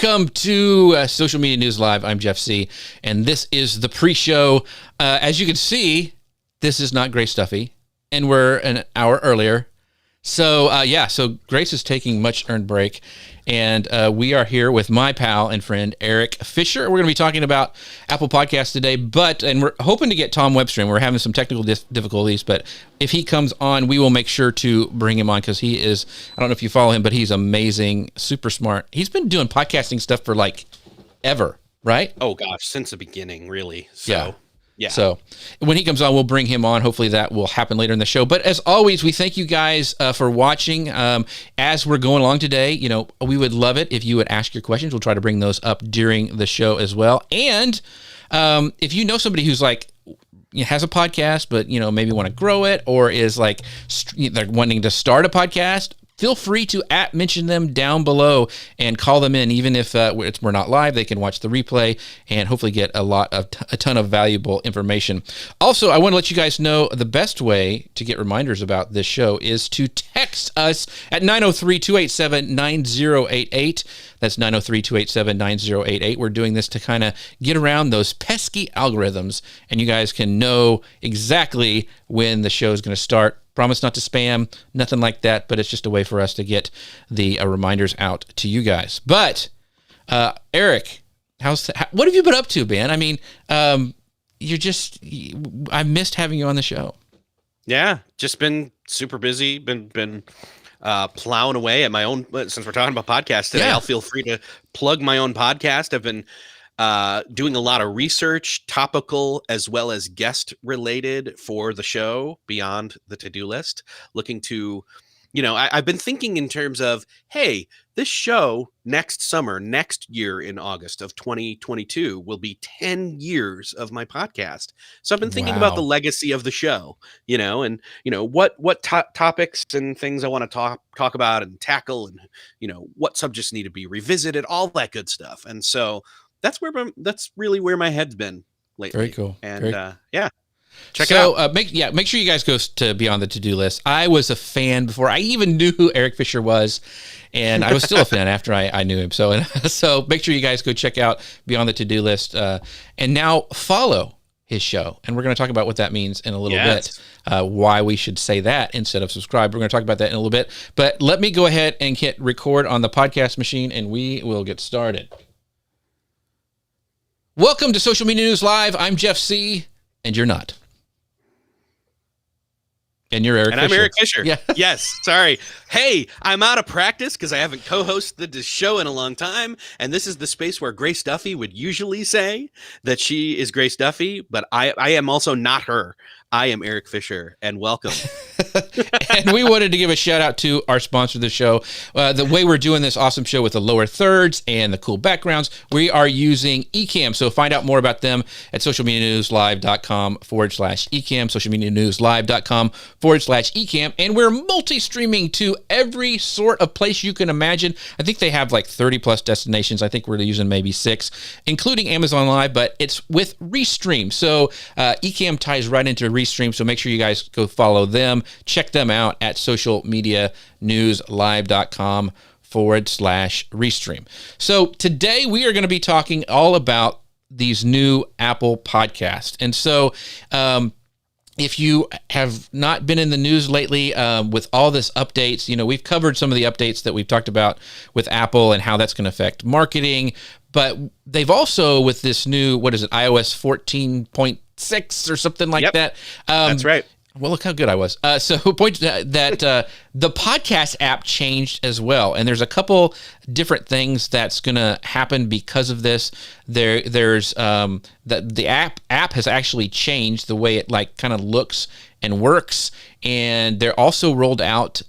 Welcome to Social Media News Live. I'm Jeff C., and this is the pre-show. As you can see, this is not Grace Duffy, and we're an hour earlier. So, so Grace is taking much-earned break, and we are here with my pal and friend, Eric Fisher. We're going to be talking about Apple Podcasts today, and we're hoping to get Tom Webster. We're having some technical difficulties, but if he comes on, we will make sure to bring him on because he is, I don't know if you follow him, but he's amazing, super smart. He's been doing podcasting stuff for like ever, right? Oh, gosh, since the beginning, really. So. Yeah. So when he comes on, we'll bring him on. Hopefully that will happen later in the show. But as always, we thank you guys for watching. As we're going along today, we would love it if you would ask your questions. We'll try to bring those up during the show as well. And if you know somebody who's like, has a podcast, but maybe want to grow it, or is like they're wanting to start a podcast, feel free to mention them down below and call them in. Even if we're not live, they can watch the replay and hopefully get a ton of valuable information. Also, I want to let you guys know the best way to get reminders about this show is to text us at 903-287-9088. That's 903-287-9088. We're doing this to kind of get around those pesky algorithms, and you guys can know exactly when the show is going to start. Promise not to spam, nothing like that, but it's just a way for us to get the reminders out to you guys. But, Eric, what have you been up to, man? I mean, I missed having you on the show. Yeah, just been super busy, been plowing away at my own, since we're talking about podcasts today, I'll feel free to plug my own podcast. I've been doing a lot of research, topical as well as guest related for the show beyond the to-do list. Looking to, I've been thinking in terms of, hey, this show next year in August of 2022 will be 10 years of my podcast. So I've been thinking about the legacy of the show, and what topics and things I want to talk about and tackle, and what subjects need to be revisited, all that good stuff. And so that's really where my head's been lately. Very cool. And check it out. Make sure you guys go to Beyond the To-Do List. I was a fan before I even knew who Eric Fisher was, and I was still a fan after I knew him. So make sure you guys go check out Beyond the To-Do List, and now follow his show. And we're going to talk about what that means in a little bit, why we should say that instead of subscribe. We're going to talk about that in a little bit. But let me go ahead and hit record on the podcast machine, and we will get started. Welcome to Social Media News Live. I'm Jeff C., and you're not. And you're Eric Fisher. And I'm Eric Fisher. Yeah. Yes. Sorry. Hey, I'm out of practice because I haven't co-hosted this show in a long time. And this is the space where Grace Duffy would usually say that she is Grace Duffy, but I am also not her. I am Eric Fisher, and welcome. And we wanted to give a shout out to our sponsor of the show. The way we're doing this awesome show with the lower thirds and the cool backgrounds, we are using Ecams. So find out more about them at socialmedianewslive.com/Ecam, socialmedianewslive.com/Ecam. And we're multi-streaming to every sort of place you can imagine. I think they have like 30 plus destinations. I think we're using maybe 6, including Amazon Live, but it's with Restream. So Ecam ties right into Restream, so make sure you guys go follow them. Check them out at socialmedianewslive.com/Restream. So today we are going to be talking all about these new Apple podcasts. And so if you have not been in the news lately with all this updates, we've covered some of the updates that we've talked about with Apple and how that's going to affect marketing. But they've also, with this new, iOS 14.6 or something like that. That's right. Well, look how good I was. So the podcast app changed as well. And there's a couple different things that's going to happen because of this. There's the app has actually changed the way it kind of looks and works. And they're also rolled out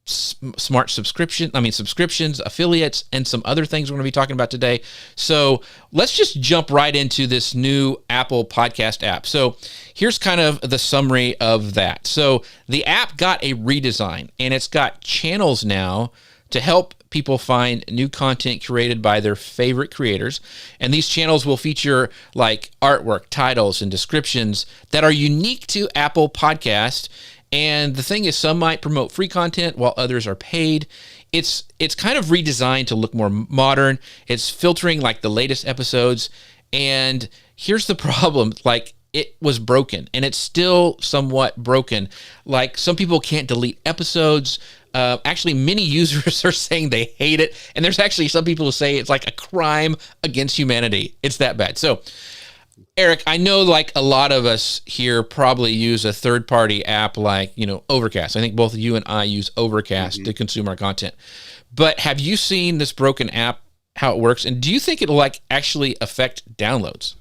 smart subscriptions, affiliates, and some other things we're going to be talking about today. So let's just jump right into this new Apple podcast app. So here's kind of the summary of that. So the app got a redesign, and it's got channels now to help people find new content curated by their favorite creators. And these channels will feature like artwork, titles, and descriptions that are unique to Apple Podcast. And the thing is, some might promote free content while others are paid. it's kind of redesigned to look more modern. It's filtering like the latest episodes. And here's the problem. Like, it was broken, and it's still somewhat broken. Like, some people can't delete episodes. Actually, many users are saying they hate it. And there's actually some people who say it's like a crime against humanity. It's that bad. So, Eric, I know like a lot of us here probably use a third-party app like, Overcast. I think both you and I use Overcast to consume our content. But have you seen this broken app, how it works? And do you think it'll like actually affect downloads?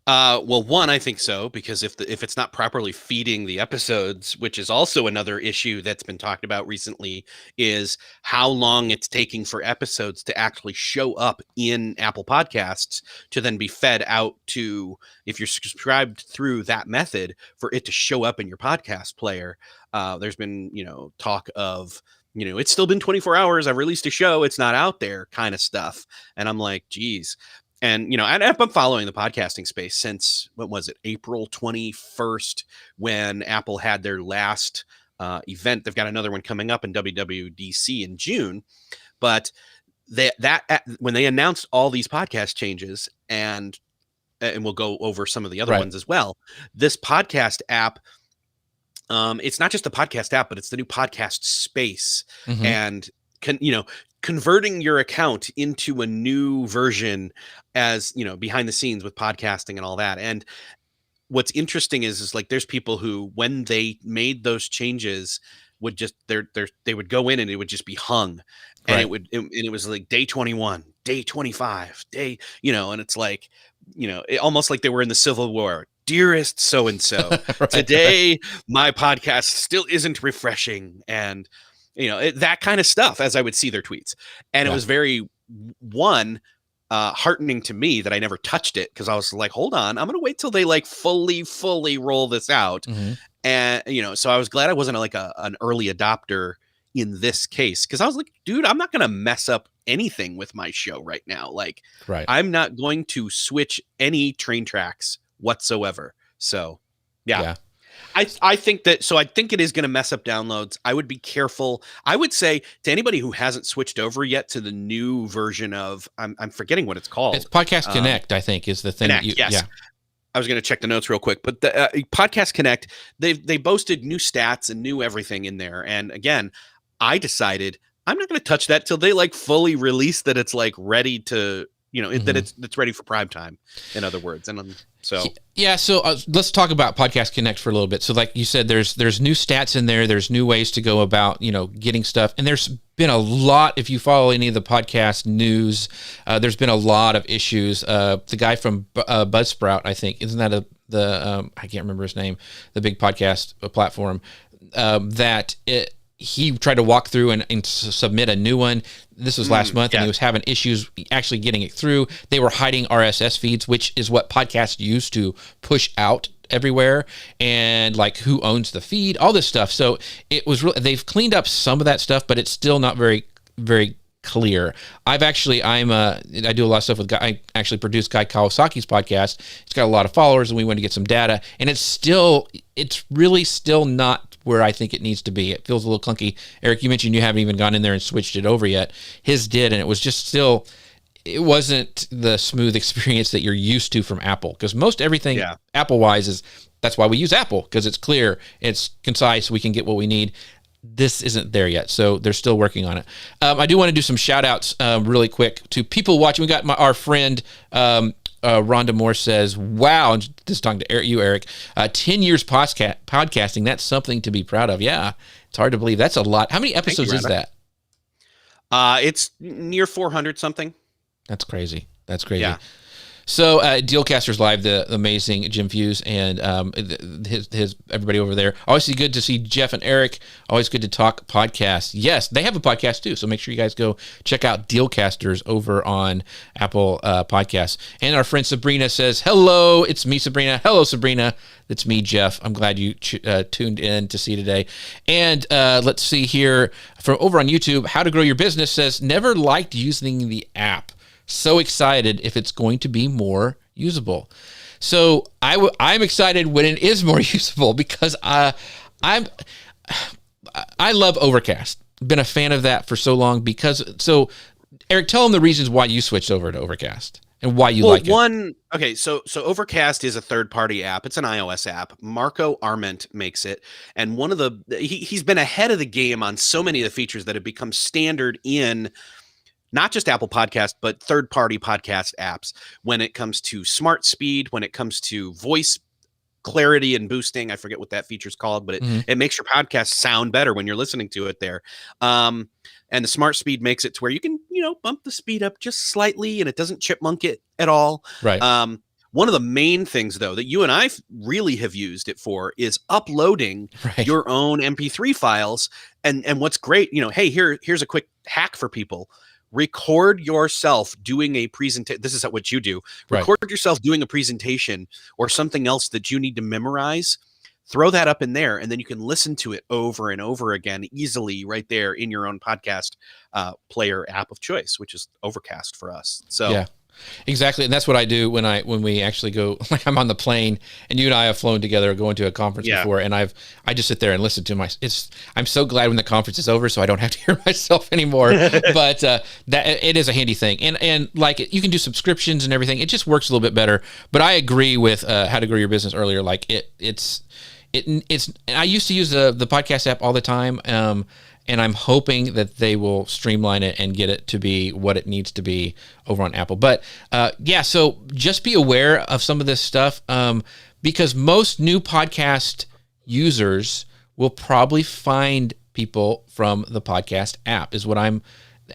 Well, one, I think so, because if it's not properly feeding the episodes, which is also another issue that's been talked about recently, is how long it's taking for episodes to actually show up in Apple Podcasts to then be fed out to, if you're subscribed through that method, for it to show up in your podcast player. There's been, talk of, it's still been 24 hours. I've released a show. It's not out there kind of stuff. And I'm like, geez. And, I've been following the podcasting space since, what was it, April 21st, when Apple had their last event. They've got another one coming up in WWDC in June. But when they announced all these podcast changes, and we'll go over some of the other ones as well, this podcast app, it's not just the podcast app, but it's the new podcast space. And converting your account into a new version as, behind the scenes with podcasting and all that. And what's interesting is like, there's people who, when they made those changes, would just, they would go in and it would just be hung, and it was like day 21, day 25, day, and it's like, almost like they were in the Civil War. Dearest so-and-so, today my podcast still isn't refreshing. And, that kind of stuff, as I would see their tweets. And it was very, heartening to me that I never touched it, because I was like, hold on, I'm going to wait till they like fully roll this out. And, so I was glad I wasn't like an early adopter in this case, because I was like, dude, I'm not going to mess up anything with my show right now. Like, I'm not going to switch any train tracks whatsoever. So, yeah. I think that, so I think it is going to mess up downloads. I would be careful. I would say to anybody who hasn't switched over yet to the new version of, I'm forgetting what it's called. It's Podcast Connect, I think, is the thing. Connect, yes. Yeah. I was going to check the notes real quick, but the Podcast Connect, they boasted new stats and new everything in there. And again, I decided I'm not going to touch that till they like fully release that it's like ready to, that it's ready for prime time, in other words. And so let's talk about Podcast Connect for a little bit. So like you said, there's new stats in there. There's new ways to go about, getting stuff. And there's been a lot, if you follow any of the podcast news, there's been a lot of issues. The guy from Buzzsprout, I think, isn't that I can't remember his name, the big podcast platform, he tried to walk through and submit a new one. This was last month, and he was having issues actually getting it through. They were hiding RSS feeds, which is what podcasts used to push out everywhere, and like who owns the feed, all this stuff. So it was they've cleaned up some of that stuff, but it's still not very, very clear. I do a lot of stuff with I actually produce Guy Kawasaki's podcast. He's got a lot of followers, and we want to get some data, and it's really still not where I think it needs to be. It feels a little clunky. Eric, you mentioned you haven't even gone in there and switched it over yet. His did, and it was just still, it wasn't the smooth experience that you're used to from Apple, because most everything Apple-wise that's why we use Apple, because it's clear, it's concise, we can get what we need. This isn't there yet, so they're still working on it. I do want to do some shout-outs really quick to people watching. We got our friend Rhonda Moore says, wow, and this is talking to you, Eric, 10 years podcasting, that's something to be proud of. Yeah, it's hard to believe. That's a lot. How many episodes is that? It's near 400 something. That's crazy. Yeah. So Dealcasters Live, the amazing Jim Fuse and his everybody over there. Always good to see Jeff and Eric. Always good to talk podcasts. Yes, they have a podcast too, so make sure you guys go check out Dealcasters over on Apple Podcasts. And our friend Sabrina says, hello, it's me, Sabrina. Hello, Sabrina. It's me, Jeff. I'm glad you tuned in to see today. And let's see here, from over on YouTube, How to Grow Your Business says, never liked using the app. So excited if it's going to be more usable. So I'm excited when it is more usable, because I love Overcast. been a fan of that for so long so Eric, tell them the reasons why you switched over to Overcast and why you like it. Okay, so Overcast is a third-party app. It's an iOS app. Marco Arment makes it, and he's been ahead of the game on so many of the features that have become standard in not just Apple Podcast, but third-party podcast apps. When it comes to smart speed, when it comes to voice clarity and boosting, I forget what that feature's called, but it makes your podcast sound better when you're listening to it there. And the smart speed makes it to where you can, bump the speed up just slightly and it doesn't chipmunk it at all. Right. One of the main things, though, that you and I really have used it for is uploading your own MP3 files. And what's great, hey, here's a quick hack for people. Record yourself doing a presentation. This is what you do. Record yourself doing a presentation or something else that you need to memorize. Throw that up in there, and then you can listen to it over and over again easily right there in your own podcast player app of choice, which is Overcast for us. So yeah, exactly. And that's what I do when we actually go, like I'm on the plane, and you and I have flown together going to a conference before, and I just sit there and listen to I'm so glad when the conference is over so I don't have to hear myself anymore. But that it is a handy thing. And like you can do subscriptions and everything. It just works a little bit better. But I agree with How to Grow Your Business earlier. Like it's I used to use the podcast app all the time, and I'm hoping that they will streamline it and get it to be what it needs to be over on Apple. But so just be aware of some of this stuff, because most new podcast users will probably find people from the podcast app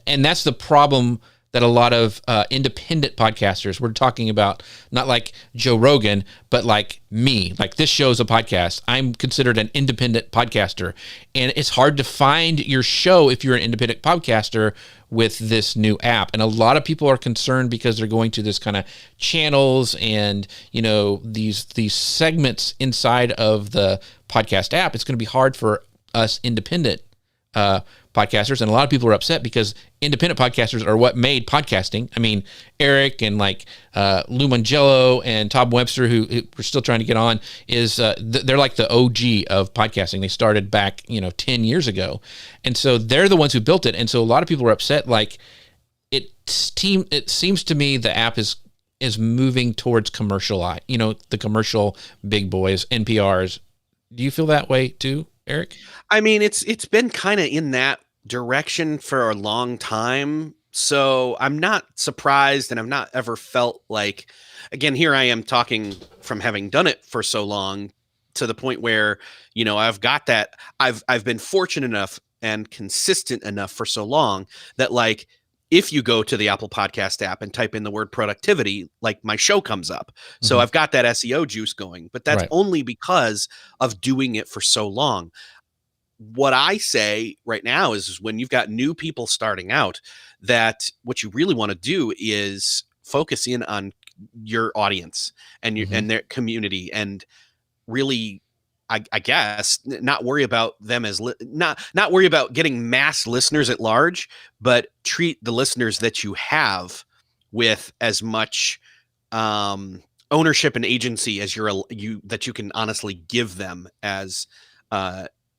and that's the problem that a lot of independent podcasters, we're talking about not like Joe Rogan, but like me, like this show's a podcast. I'm considered an independent podcaster, and it's hard to find your show if you're an independent podcaster with this new app. And a lot of people are concerned because they're going to this kind of channels and, these segments inside of the podcast app. It's going to be hard for us independent podcasters, and a lot of people are upset because independent podcasters are what made podcasting. I mean, Eric and like Lou Mangello and Tom Webster, who we're still trying to get on, they're like the OG of podcasting. They started back 10 years ago, and so they're the ones who built it. And so a lot of people are upset. Like it seems to me the app is moving towards the commercial big boys, NPRs. Do you feel that way too, Eric? I mean, it's been kind of in that direction for a long time. So I'm not surprised, and I've not ever felt like, again, here I am talking from having done it for so long to the point where, I've got that. I've been fortunate enough and consistent enough for so long that, like, if you go to the Apple Podcast app and type in the word productivity, like my show comes up. So I've got that SEO juice going, but that's only because of doing it for so long. What I say right now is when you've got new people starting out, that what you really want to do is focus in on your audience and and their community, and really, I guess, not worry about them as not worry about getting mass listeners at large, but treat the listeners that you have with as much ownership and agency as that you can honestly give them as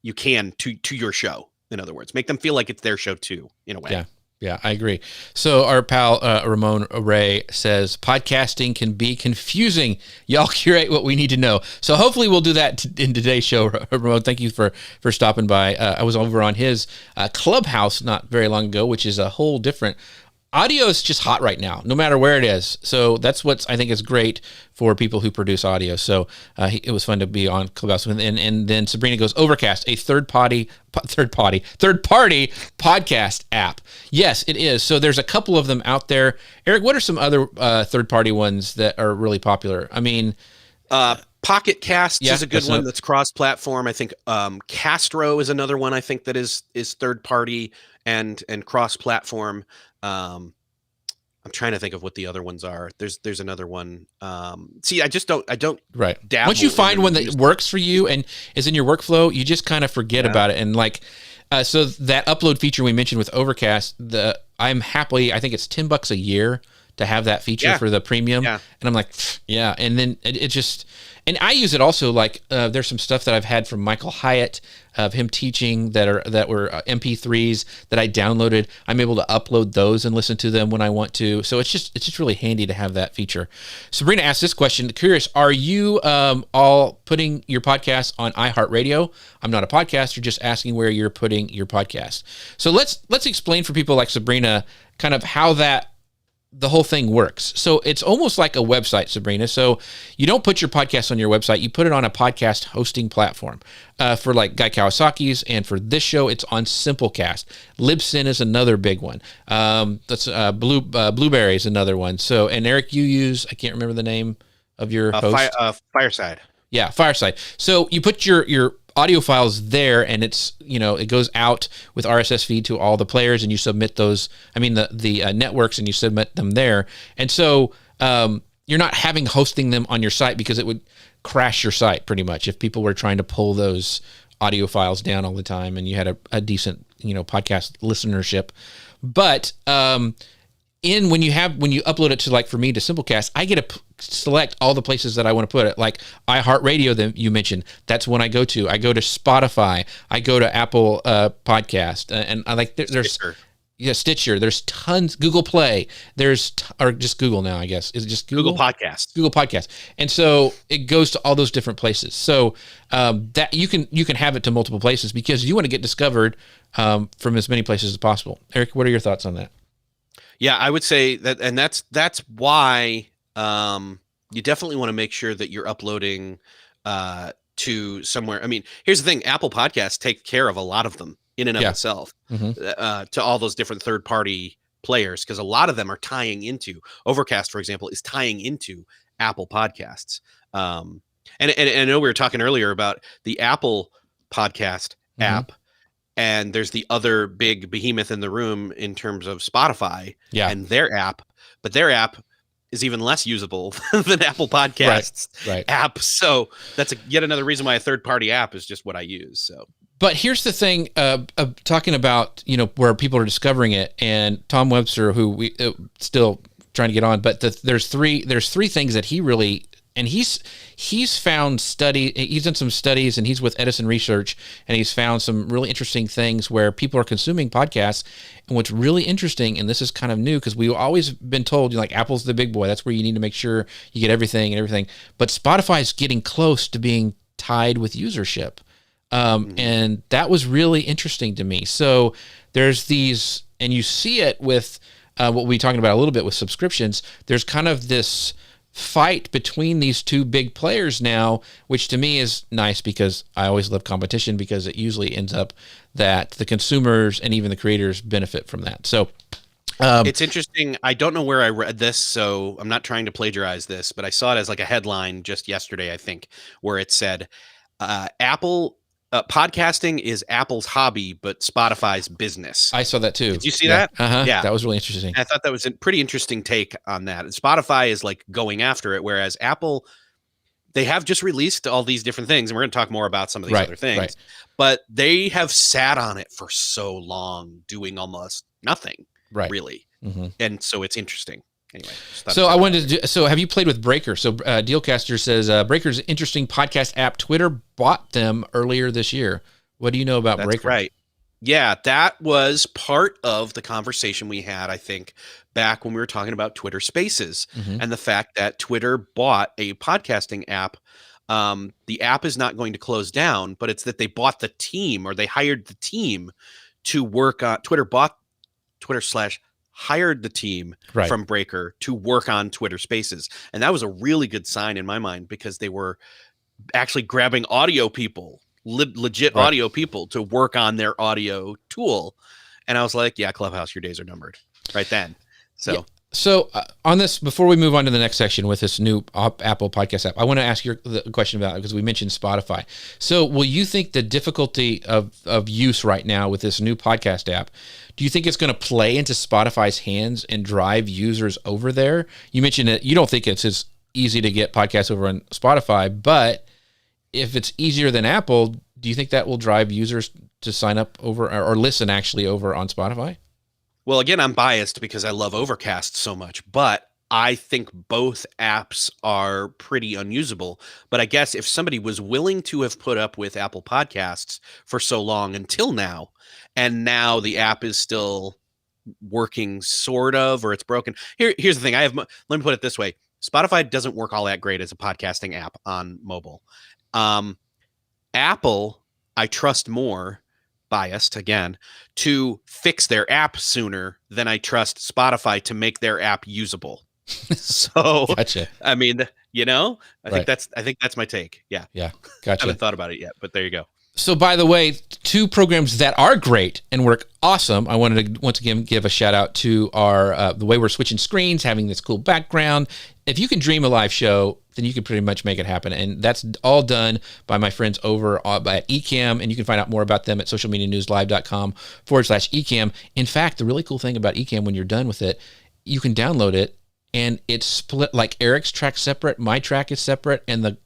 you can to your show. In other words, make them feel like it's their show too, in a way. Yeah, I agree. So our pal Ramon Ray says podcasting can be confusing. Y'all curate what we need to know. So hopefully we'll do that in today's show. Ramon, thank you for stopping by. I was over on his Clubhouse not very long ago, which is a whole different. Audio is just hot right now, no matter where it is. So that's what I think is great for people who produce audio. So it was fun to be on Clubhouse. And then Sabrina goes, Overcast, a third-party podcast app. Yes, it is. So there's a couple of them out there. Eric, what are some other third-party ones that are really popular? I mean... Pocket Cast is a good one that's cross-platform. I think Castro is another one I think that is third-party and cross-platform. I'm trying to think of what the other ones are. There's another one. See, I don't dabble. Once you find one that works for you and is in your workflow, you just kind of forget about it. And like, so that upload feature we mentioned with Overcast, I think it's $10 a year to have that feature for the premium. Yeah. And I'm like, yeah. And then it just, and I use it also like there's some stuff that I've had from Michael Hyatt of him teaching that were MP3s that I downloaded. I'm able to upload those and listen to them when I want to. So it's just really handy to have that feature. Sabrina asked this question. Curious, are you all putting your podcast on iHeartRadio? I'm not a podcaster, just asking where you're putting your podcast. So let's explain for people like Sabrina kind of how the whole thing works. So it's almost like a website, Sabrina. So you don't put your podcast on your website. You put it on a podcast hosting platform. For like Guy Kawasaki's, and for this show, it's on Simplecast. Libsyn is another big one. That's Blueberry is another one. So, and Eric, you use, I can't remember the name of your host. Fireside. Yeah, Fireside. So you put your audio files there, and it's, it goes out with RSS feed to all the players, and you submit those, the networks, and you submit them there. And so you're not hosting them on your site, because it would crash your site pretty much if people were trying to pull those audio files down all the time and you had a decent, podcast listenership. But when you upload it to, like for me, to Simplecast, I get to select all the places that I want to put it. Like iHeartRadio that you mentioned, that's when I go to. I go to Spotify. I go to Apple Podcast, and I like there's Stitcher. There's tons. Google Play. Or just Google now, I guess. Is it just Google? Google Podcast. Google Podcast. And so it goes to all those different places. So that you can have it to multiple places, because you want to get discovered from as many places as possible. Eric, what are your thoughts on that? Yeah, I would say that, and that's why you definitely want to make sure that you're uploading to somewhere. Here's the thing: Apple Podcasts take care of a lot of them in and of itself, to all those different third-party players, because a lot of them are tying into Overcast, for example, is tying into Apple Podcasts. And I know we were talking earlier about the Apple Podcast app. And there's the other big behemoth in the room in terms of Spotify and their app, but their app is even less usable than Apple Podcasts app. So that's yet another reason why a third-party app is just what I use. So, but here's the thing: talking about where people are discovering it, and Tom Webster, who we still trying to get on, but there's three things that he really. And he's done some studies, and he's with Edison Research, and he's found some really interesting things where people are consuming podcasts. And what's really interesting, and this is kind of new, because we've always been told, like, Apple's the big boy. That's where you need to make sure you get everything. But Spotify is getting close to being tied with usership. And that was really interesting to me. So there's these, and you see it with what we'll be talking about a little bit with subscriptions. There's kind of this fight between these two big players now, which to me is nice, because I always love competition, because it usually ends up that the consumers and even the creators benefit from that. So it's interesting. I don't know where I read this, so I'm not trying to plagiarize this, but I saw it as like a headline just yesterday, I think, where it said Apple podcasting is Apple's hobby, but Spotify's business. I saw that too. Did you see that? Yeah, that was really interesting. And I thought that was a pretty interesting take on that. And Spotify is like going after it, whereas Apple, they have just released all these different things, and we're going to talk more about some of these other things. But they have sat on it for so long, doing almost nothing, really. And so it's interesting. Anyway, so I wanted to. So have you played with Breaker? So Dealcaster says Breaker's an interesting podcast app. Twitter bought them earlier this year. What do you know about Breaker? Right. Yeah, that was part of the conversation we had, I think, back when we were talking about Twitter Spaces and the fact that Twitter bought a podcasting app. The app is not going to close down, but it's that they bought the team, or they hired the team to work on. Hired the team from Breaker to work on Twitter Spaces. And that was a really good sign in my mind, because they were actually grabbing audio people, legit audio people, to work on their audio tool. And I was like, yeah, Clubhouse, your days are numbered right then. So So on this, before we move on to the next section with this new Apple Podcast app, I want to ask you the question about it, because we mentioned Spotify. So will you think the difficulty of use right now with this new podcast app, do you think it's going to play into Spotify's hands and drive users over there? You mentioned that you don't think it's as easy to get podcasts over on Spotify, but if it's easier than Apple, do you think that will drive users to sign up over or listen actually over on Spotify? Well, again, I'm biased because I love Overcast so much, but I think both apps are pretty unusable. But I guess if somebody was willing to have put up with Apple Podcasts for so long until now, and now the app is still working sort of, or it's broken. Here's the thing. Let me put it this way. Spotify doesn't work all that great as a podcasting app on mobile. Um, Apple, I trust more, biased again, to fix their app sooner than I trust Spotify to make their app usable. So, Gotcha. I mean, I Right. think that's my take. Yeah. Yeah. I Gotcha. haven't thought about it yet, but there you go. So, by the way, two programs that are great and work awesome. I wanted to once again give a shout out to our the way we're switching screens, having this cool background. If you can dream a live show, then you can pretty much make it happen, and that's all done by my friends over at Ecam. And you can find out more about them at socialmedianewslive.com/Ecam. In fact, the really cool thing about Ecam, when you're done with it, you can download it, and it's split. Like Eric's track separate, my track is separate, and the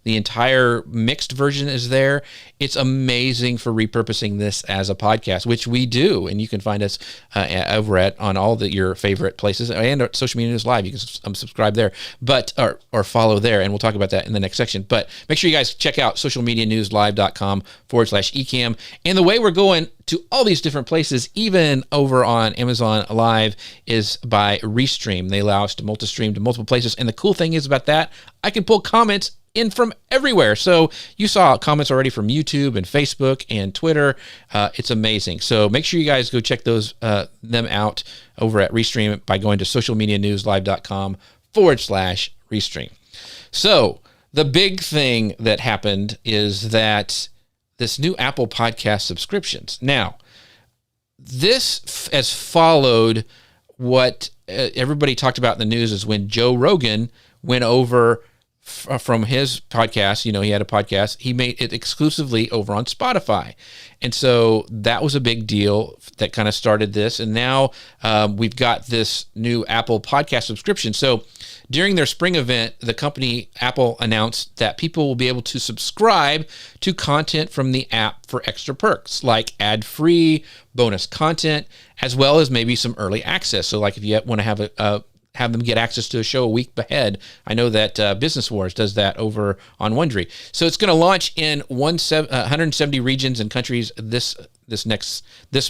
entire mixed version is there. It's amazing for repurposing this as a podcast, which we do, and you can find us over at on all your favorite places and at Social Media News Live. You can subscribe there, but or follow there, and we'll talk about that in the next section. But make sure you guys check out socialmedianewslive.com/Ecam. And the way we're going to all these different places, even over on Amazon Live, is by Restream. They allow us to multi-stream to multiple places, and the cool thing is about that, I can pull comments in from everywhere. So you saw comments already from YouTube and Facebook and Twitter. It's amazing. So make sure you guys go check those them out over at Restream by going to socialmedianewslive.com/Restream. So the big thing that happened is that this new Apple Podcast subscriptions. Now, this has followed what everybody talked about in the news is when Joe Rogan went over from his podcast. He had a podcast. He made it exclusively over on Spotify. And so that was a big deal that kind of started this. And now we've got this new Apple Podcast subscription. So during their spring event, the company Apple announced that people will be able to subscribe to content from the app for extra perks, like ad-free, bonus content, as well as maybe some early access. So like if you want to have them get access to a show a week ahead. I know that Business Wars does that over on Wondery. So it's going to launch in 170 regions and countries this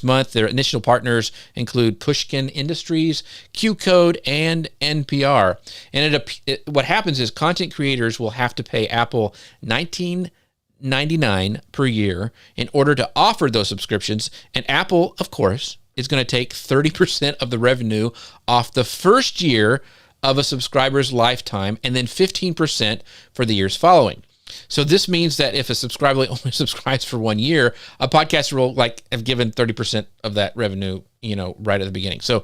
month. Their initial partners include Pushkin Industries, Q-Code, and NPR. And what happens is content creators will have to pay Apple $19.99 per year in order to offer those subscriptions. And Apple, of course, is going to take 30% of the revenue off the first year of a subscriber's lifetime, and then 15% for the years following. So this means that if a subscriber only subscribes for 1 year, a podcaster will have given 30% of that revenue, right at the beginning. So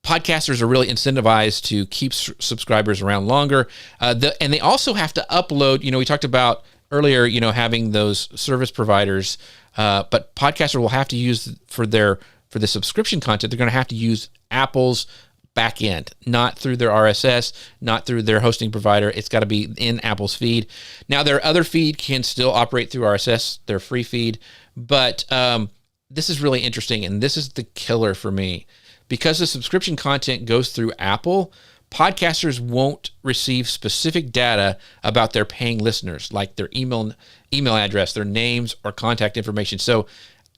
podcasters are really incentivized to keep subscribers around longer. And they also have to upload, we talked about earlier, having those service providers, but podcasters will have to use for the subscription content, they're going to have to use Apple's back end, not through their RSS, not through their hosting provider. It's got to be in Apple's feed. Now, their other feed can still operate through RSS, their free feed, but this is really interesting, and this is the killer for me. Because the subscription content goes through Apple, podcasters won't receive specific data about their paying listeners, like their email address, their names, or contact information. So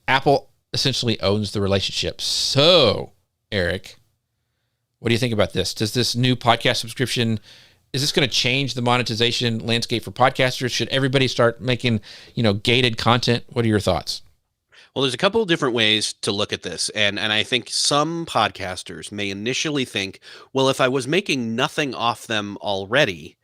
Apple essentially owns the relationship. So, Eric, what do you think about this? Does this new podcast subscription, is this going to change the monetization landscape for podcasters? Should everybody start making, gated content? What are your thoughts? Well, there's a couple of different ways to look at this. And I think some podcasters may initially think, well, if I was making nothing off them already,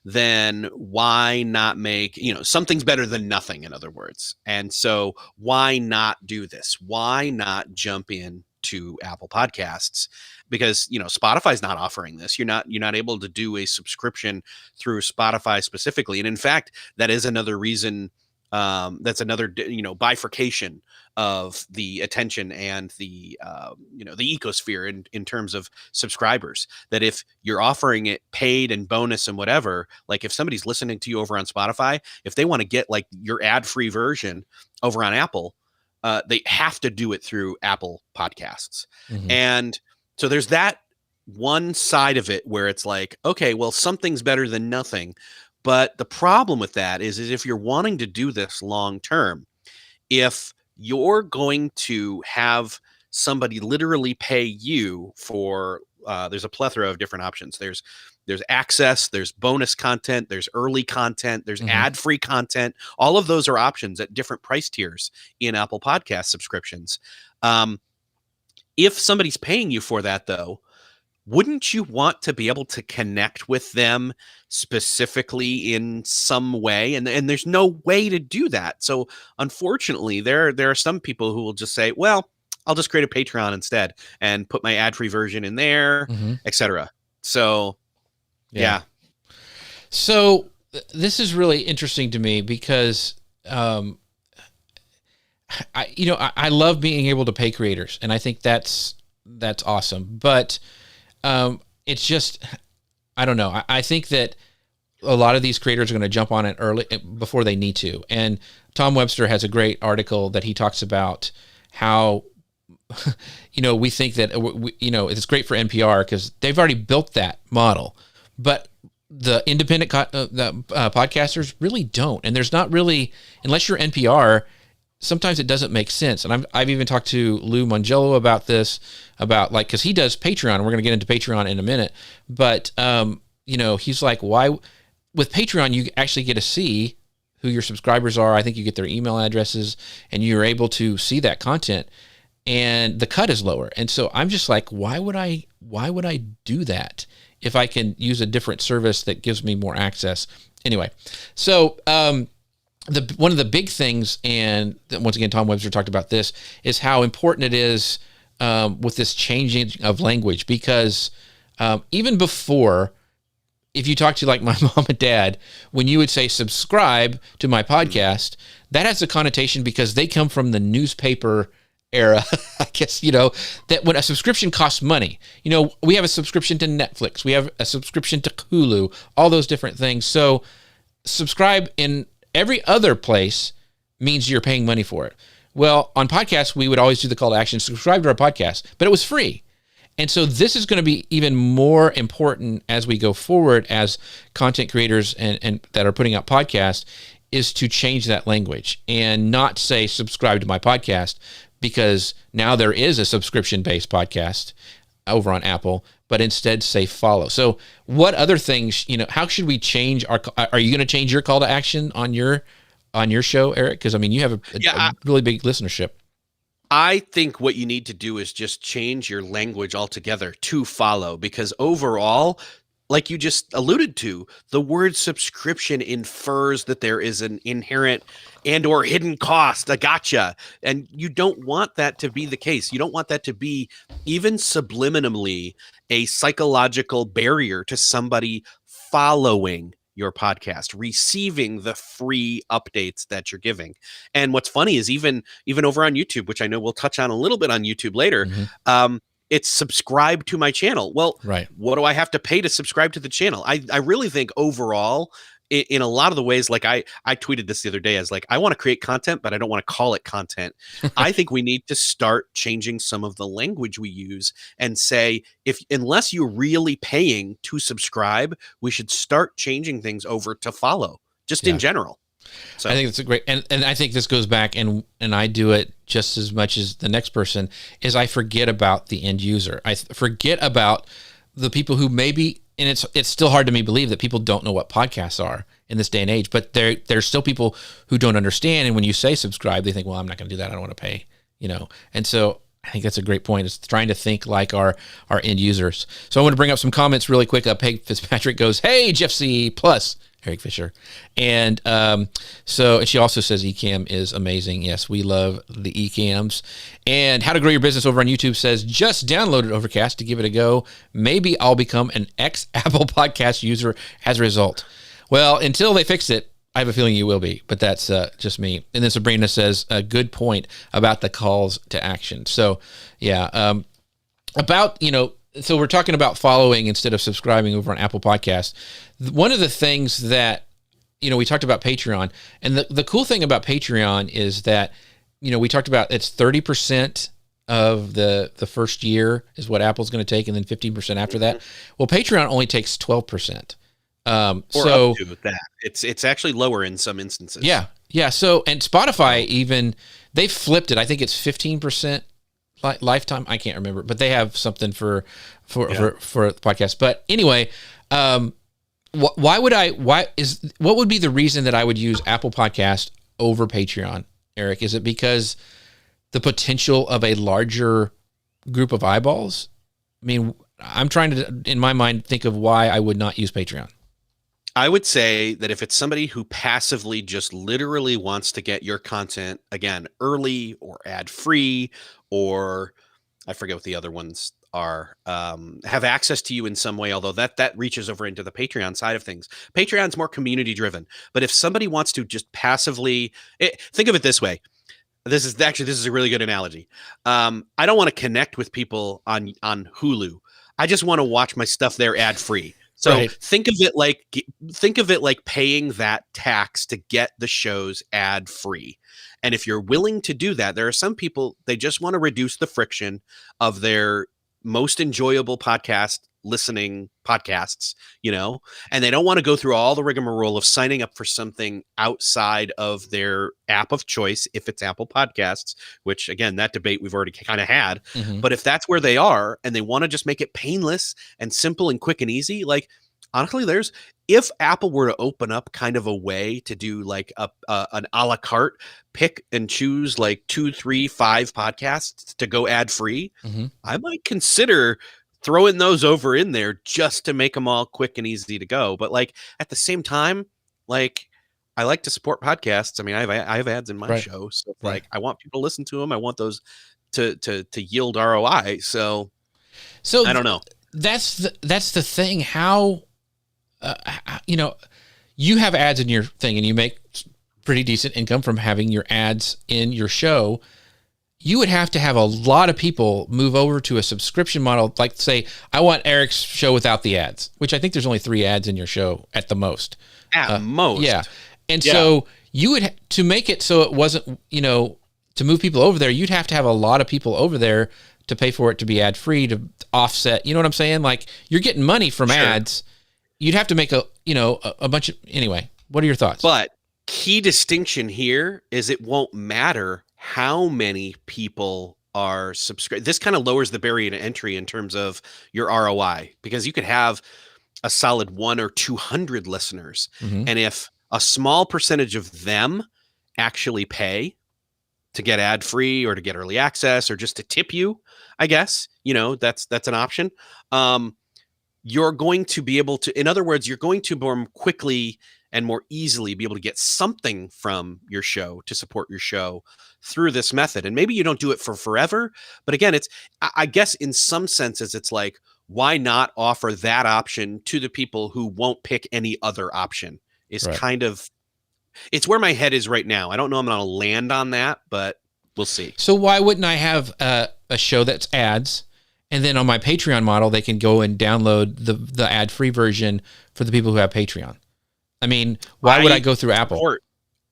then why not make, something's better than nothing, in other words. And so why not do this? Why not jump in to Apple Podcasts? Because, Spotify's not offering this. You're not able to do a subscription through Spotify specifically. And in fact, that is another reason, that's another, bifurcation of the attention and the ecosphere in terms of subscribers, that if you're offering it paid and bonus and whatever, like if somebody's listening to you over on Spotify, if they want to get like your ad-free version over on Apple, they have to do it through Apple Podcasts. Mm-hmm. And so there's that one side of it where it's like, okay, well, something's better than nothing. But the problem with that is if you're wanting to do this long term, if you're going to have somebody literally pay you for, there's a plethora of different options. There's access, there's bonus content, there's early content, there's ad-free content. All of those are options at different price tiers in Apple Podcast subscriptions. If somebody's paying you for that, though, wouldn't you want to be able to connect with them specifically in some way? And there's no way to do that. So unfortunately, there are some people who will just say, well, I'll just create a Patreon instead and put my ad-free version in there, etc. So, yeah. So this is really interesting to me because, I love being able to pay creators, and I think that's awesome. But it's just, I don't know. I think that a lot of these creators are going to jump on it early before they need to. And Tom Webster has a great article that he talks about how, we think that, it's great for NPR because they've already built that model, but the independent podcasters really don't. And there's not really, unless you're NPR, sometimes it doesn't make sense. And I've even talked to Lou Mangello about this, because he does Patreon, and we're going to get into Patreon in a minute. But, he's like, why, with Patreon, you actually get to see who your subscribers are. I think you get their email addresses, and you're able to see that content, and the cut is lower. And so I'm just like, why would I do that if I can use a different service that gives me more access? Anyway, so, one of the big things, and once again, Tom Webster talked about this, is how important it is with this changing of language. Because even before, if you talk to like my mom and dad, when you would say subscribe to my podcast, that has a connotation because they come from the newspaper era, I guess, that when a subscription costs money, we have a subscription to Netflix, we have a subscription to Hulu, all those different things. So subscribe in every other place means you're paying money for it. Well, on podcasts, we would always do the call to action, subscribe to our podcast, but it was free. And so this is going to be even more important as we go forward as content creators and that are putting out podcasts, is to change that language and not say subscribe to my podcast, because now there is a subscription-based podcast over on Apple, but instead say follow. So what other things, how should we change are you going to change your call to action on your show, Eric? Because you have a really big listenership. I think what you need to do is just change your language altogether to follow, because overall, like you just alluded to, the word subscription infers that there is an inherent and or hidden cost, a gotcha. And you don't want that to be the case. You don't want that to be even subliminally a psychological barrier to somebody following your podcast, receiving the free updates that you're giving. And what's funny is even over on YouTube, which I know we'll touch on a little bit on YouTube later, it's subscribe to my channel. Well, right. What do I have to pay to subscribe to the channel? I really think overall, in a lot of the ways, like I tweeted this the other day as like, I want to create content, but I don't want to call it content. I think we need to start changing some of the language we use and say, unless you're really paying to subscribe, we should start changing things over to follow, just in general. So I think it's a great, and I think this goes back, and I do it just as much as the next person, is I forget about the end user. I forget about the people who maybe, and it's still hard to me believe that people don't know what podcasts are in this day and age, but there's still people who don't understand. And when you say subscribe, they think, well, I'm not going to do that. I don't want to pay, And so I think that's a great point. It's trying to think like our end users. So I want to bring up some comments really quick. Peg Fitzpatrick goes, hey, Jeff C. plus Eric Fisher. And and she also says Ecam is amazing. Yes, we love the Ecams. And How to Grow Your Business over on YouTube says, just downloaded Overcast to give it a go. Maybe I'll become an ex-Apple Podcast user as a result. Well, until they fix it, I have a feeling you will be, but that's just me. And then Sabrina says, a good point about the calls to action. So, yeah, so we're talking about following instead of subscribing over on Apple Podcasts. One of the things that, we talked about Patreon, and the cool thing about Patreon is that we talked about it's 30% of the first year is what Apple's going to take, and then 15% after that. Well, Patreon only takes 12%. Or so up to that. It's actually lower in some instances. Yeah. So, and Spotify even, they flipped it. I think it's 15% lifetime. I can't remember, but they have something for the podcast. But anyway, what would be the reason that I would use Apple Podcast over Patreon, Eric? Is it because the potential of a larger group of eyeballs? I mean, I'm trying to, in my mind, think of why I would not use Patreon. I would say that if it's somebody who passively just literally wants to get your content, again, early or ad-free, or I forget what the other ones are, have access to you in some way, although that reaches over into the Patreon side of things. Patreon's more community driven. But if somebody wants to just passively, think of it this way. This is a really good analogy. I don't want to connect with people on Hulu. I just want to watch my stuff there ad free. So think of it like paying that tax to get the shows ad free. And if you're willing to do that, there are some people, they just want to reduce the friction of their most enjoyable listening podcasts, and they don't want to go through all the rigmarole of signing up for something outside of their app of choice, if it's Apple Podcasts, which again, that debate we've already kind of had. Mm-hmm. But if that's where they are and they want to just make it painless and simple and quick and easy, like honestly, if Apple were to open up kind of a way to do like an a la carte, pick and choose like 2, 3, 5 podcasts to go ad free, mm-hmm. I might consider throwing those over in there just to make them all quick and easy to go. But like at the same time, like I like to support podcasts. I mean, I have ads in my show, so like I want people to listen to them. I want those to yield ROI. So I don't know. That's the thing. How you have ads in your thing, and you make pretty decent income from having your ads in your show. You would have to have a lot of people move over to a subscription model. Like say, I want Eric's show without the ads, which I think there's only 3 ads in your show at the most. At most. Yeah. And so you would, to make it so it wasn't, to move people over there, you'd have to have a lot of people over there to pay for it to be ad free, to offset. You know what I'm saying? Like you're getting money from ads. You'd have to make a bunch of, anyway, what are your thoughts? But key distinction here is it won't matter how many people are subscribed. This kind of lowers the barrier to entry in terms of your ROI, because you could have a solid 100 or 200 listeners. Mm-hmm. And if a small percentage of them actually pay to get ad free or to get early access or just to tip you, I guess, that's an option. You're going to be able to, in other words, you're going to more quickly and more easily be able to get something from your show to support your show through this method. And maybe you don't do it for forever, but again, I guess in some senses, it's like, why not offer that option to the people who won't pick any other option is kind of, it's where my head is right now. I don't know I'm going to land on that, but we'll see. So why wouldn't I have a show that's ads, and then on my Patreon model, they can go and download the ad-free version for the people who have Patreon? I mean, why would I go through Apple?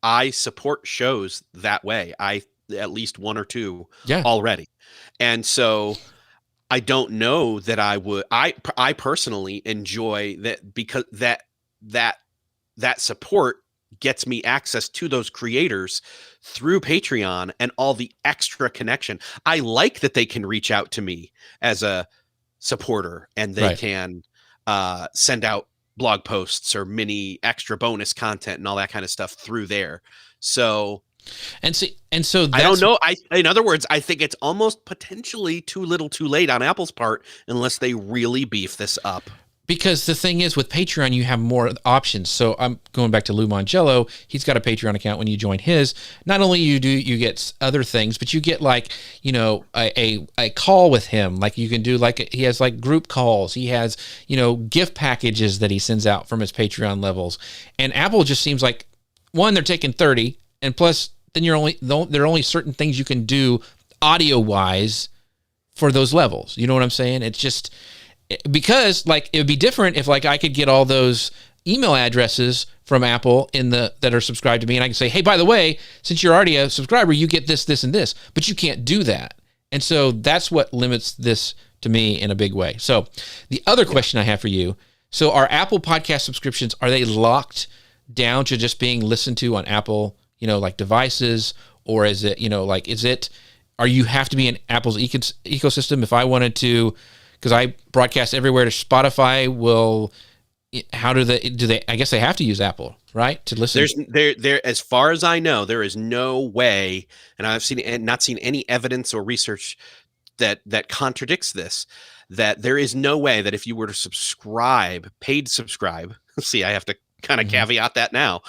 I support shows that way. At least 1 or 2 already. And so I don't know that I would, I personally enjoy that, because that support gets me access to those creators through Patreon and all the extra connection. I like that they can reach out to me as a supporter, and they can send out blog posts or mini extra bonus content and all that kind of stuff through there. So that's, I don't know. In other words, I think it's almost potentially too little too late on Apple's part unless they really beef this up. Because the thing is, with Patreon, you have more options. So I'm going back to Lou Mangello. He's got a Patreon account. When you join his, not only you get other things, but you get like, a call with him. Like you can do he has like group calls. He has, gift packages that he sends out from his Patreon levels. And Apple just seems like, one, they're taking 30, and plus then there are only certain things you can do audio wise for those levels. You know what I'm saying? It's just, because like it would be different if like I could get all those email addresses from Apple that are subscribed to me, and I can say, hey, by the way, since you're already a subscriber, you get this, this, and this. But you can't do that. And so that's what limits this to me in a big way. So the other question I have for you, so are Apple podcast subscriptions, are they locked down to just being listened to on Apple, like devices, or is it, are you have to be in Apple's ecosystem? If I wanted to, because I broadcast everywhere to Spotify, how do they, I guess they have to use Apple, right? To listen. There, as far as I know, there is no way, and I've not seen any evidence or research that contradicts this, that there is no way that if you were to paid subscribe, see, I have to kind of caveat that now.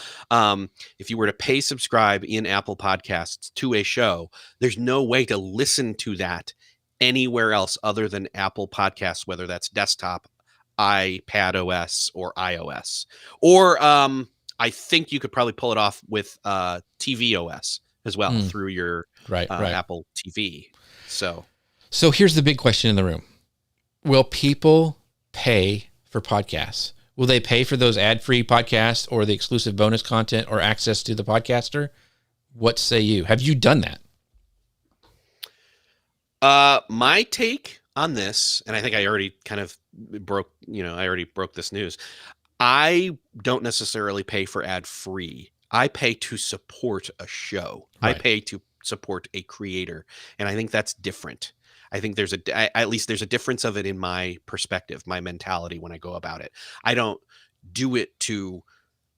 If you were to pay subscribe in Apple Podcasts to a show, there's no way to listen to that anywhere else other than Apple Podcasts, whether that's desktop, iPad OS, or iOS. Or I think you could probably pull it off with TV OS as well through your right. Apple TV. So here's the big question in the room. Will people pay for podcasts? Will they pay for those ad-free podcasts or the exclusive bonus content or access to the podcaster? What say you? Have you done that? My take on this, and I think I already kind of broke this news. I don't necessarily pay for ad-free. I pay to support a show. Right. I pay to support a creator. And I think that's different. I think there's at least there's a difference of it in my perspective, my mentality when I go about it. I don't do it to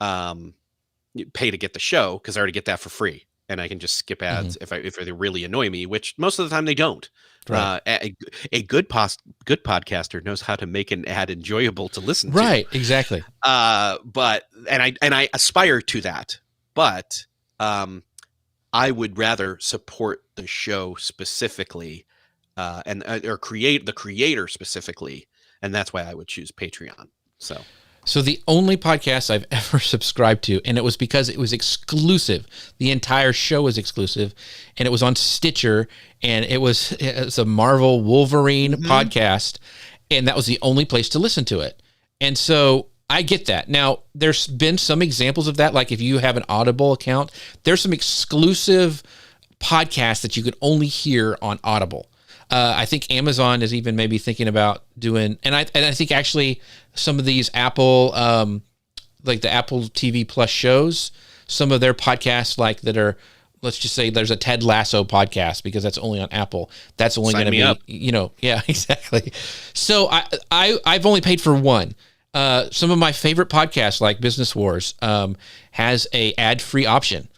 pay to get the show, because I already get that for free, and I can just skip ads if they really annoy me, which most of the time they don't. Right. A good podcaster knows how to make an ad enjoyable to listen to. Right, exactly. But I aspire to that, but I would rather support the show specifically. Or create the creator specifically, and that's why I would choose Patreon. So the only podcast I've ever subscribed to, and it was because it was exclusive. The entire show was exclusive, and it was on Stitcher, and it's a Marvel Wolverine podcast, and that was the only place to listen to it. And so I get that. Now, there's been some examples of that, like if you have an Audible account, there's some exclusive podcasts that you could only hear on Audible. I think Amazon is even maybe thinking about doing, and I think actually some of these Apple, like the Apple TV Plus shows, some of their podcasts that are, let's just say there's a Ted Lasso podcast, because that's only on Apple. That's only going to be, up. Yeah, exactly. So I've only paid for one. Some of my favorite podcasts, like Business Wars, has a ad-free option.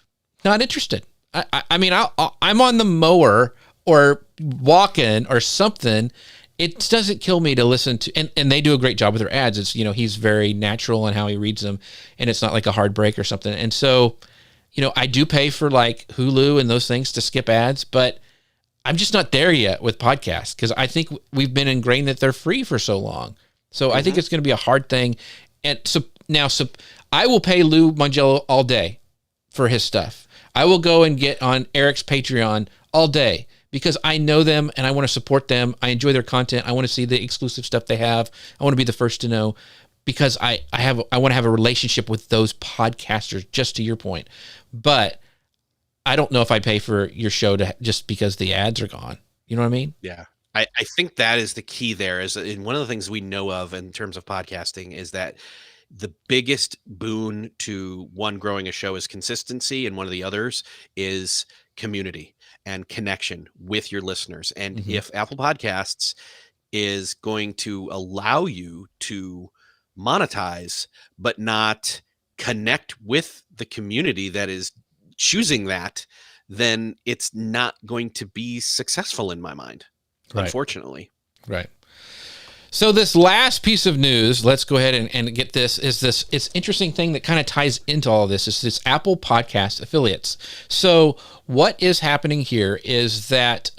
Not interested. I mean, I'm on the mower or walking or something. It doesn't kill me to listen to, and they do a great job with their ads. It's, he's very natural in how he reads them, and it's not like a hard break or something. And so, I do pay for like Hulu and those things to skip ads, but I'm just not there yet with podcasts, because I think we've been ingrained that they're free for so long. So I think it's going to be a hard thing. And so I will pay Lou Mangello all day for his stuff. I will go and get on Eric's Patreon all day, because I know them and I want to support them. I enjoy their content. I want to see the exclusive stuff they have. I want to be the first to know, because I want to have a relationship with those podcasters, just to your point. But I don't know if I pay for your show just because the ads are gone. You know what I mean? Yeah. I think that is the key there. And one of the things we know of in terms of podcasting is that the biggest boon to one growing a show is consistency, and one of the others is community and connection with your listeners. And if Apple Podcasts is going to allow you to monetize, but not connect with the community that is choosing that, then it's not going to be successful in my mind, unfortunately. Right. So this last piece of news, let's go ahead and get this, it's interesting thing that kind of ties into all of this, is this Apple Podcast affiliates. So what is happening here is that,